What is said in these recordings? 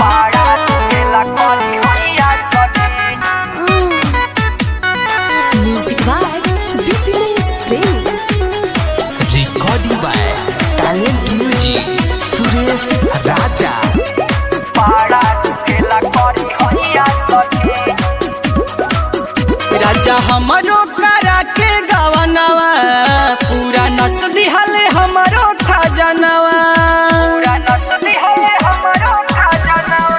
बड़ा दुखेला करी हैया सखी। Music by BPS Play. Recording by Talent Music, Suresh Raja. बड़ा दुखेला करी हैया सखी। राजा हमरो करा के गवनवा पूरा नस दिहले हमरो खजनवा। पूरा नस दिहले हमरो खजनवा।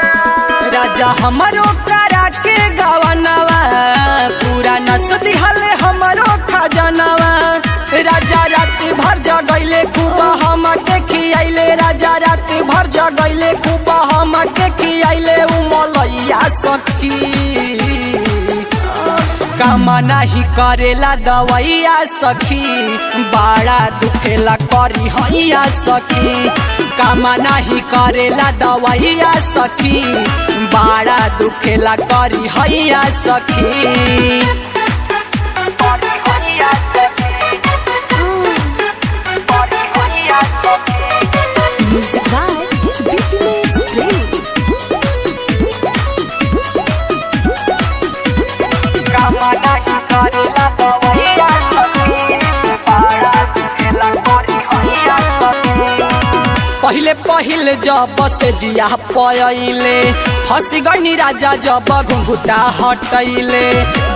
राजा हमरो करा के गवनवा पूरा नस दिहले हमरो खजनवा। राजा रात भर जगैले खूब हम के खियाइले। राजा रात भर जगैले खूब हम के खियाइले। उ मलैया सखी काम नाही करेला दवैया सखी। बड़ा दुखेला करी हैया सखी। काम नाही करेला दवैया सखी। बड़ा दुखेला करी हैया सखी। करी हैया सखी। करी हैया सखी। Music by BPS Play. काम नाही करेला दवैया सखी। बड़ा दुखेला करी हैया सखी। पहिले पहिले जब से जिया पयले फंस गईनी राजा जब घुंघुटा हटैले।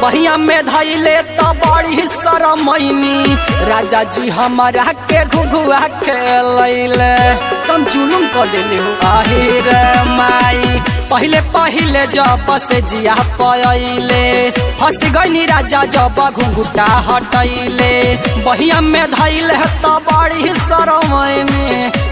बहिया में धैले तो बड़ी शरमैनी राजा जी हमारा के घुघुआ खेलैले। तुम जुलुम कर देले हो आहिर माई। पहिले पहिले जब से जिया पयले फंस गईनी राजा जब घुंघुटा हटैले। बहिया में धैले तो बड़ी शरमैनी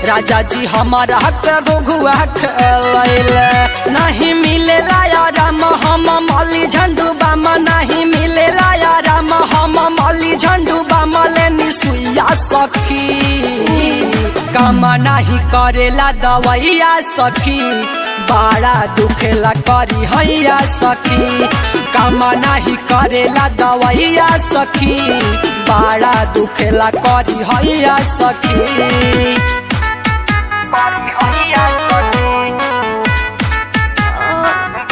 राजा जी हमारा के घुघुआ खेलैले। नहीं मिलेला आराम हम मली झंडू बाम। नहीं मिलेला आराम हम मली झंडू बाम। लेनी सुइया सखी काम नाही करेला दवैया सखी। बड़ा दुखेला करी हैया सखी। काम नाही करेला दवैया सखी। बड़ा दुखेला करी हैया सखी। करी हैया सखी।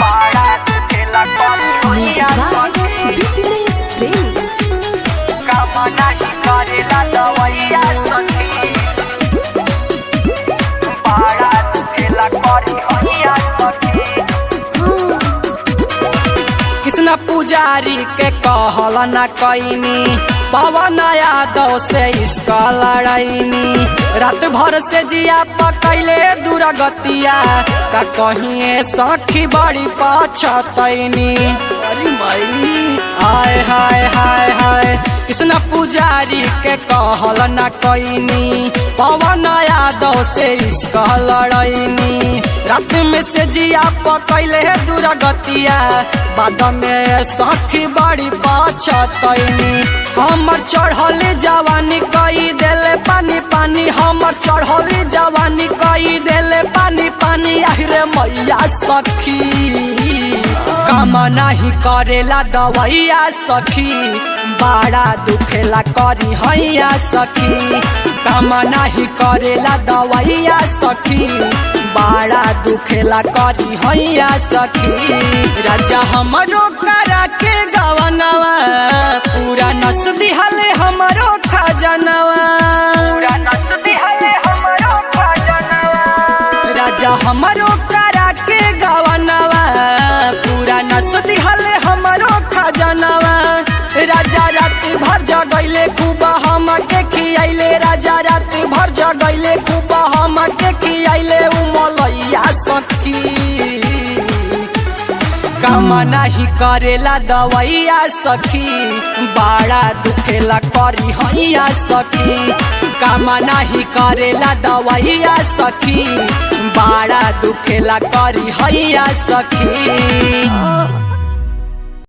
बड़ा दुखेला करी हैया Music by सखी। BPS Play. काम नाही करेला दवैया सखी। बड़ा दुखेला करी हैया सखी। कृष्ण पुजारी के कहल न कैनी पवन यादव से इसका लड़ैनी। रात भर से जिया पकैले दुर्गतिया का कहीं सखी बड़ी पछतैनी। अरे मई हाय हाय हाय हाय। कृष्ण पुजारी के कहल न कैनी पवन यादव से इसका लड़ैनी। रात में से जिया पकैले दुर्गतिया बाद में सखी बड़ी पछतैनी। हमर चढ़ल जवानी कई देले पानी पानी। हमर चढ़ल जवानी कई देले पानी पानी। आहिरे मैया सखी काम नाही करेला दवैया सखी। बड़ा दुखेला करी हैया सखी। काम नाही करेला दवैया सखी। बड़ा दुखेला करी हैया सखी। राजा हमरो करा के गवनवा पूरा नस दिहले हमरो खजनवा। पूरा नस दिहले हमरो खजनवा। राजा हमरो करा के गवनवा पूरा नस दिहले हमरो खजनवा। राजा रात भर जगैले खूब हम के खियाइले। राजा रात भर जगैले खूब हम के खियाइले। उ मलैया सखी काम नाही करेला दवैया सखी। बड़ा दुखेला करी हैया सखी। काम नाही करेला दवैया सखी। बड़ा दुखेला करी हैया सखी।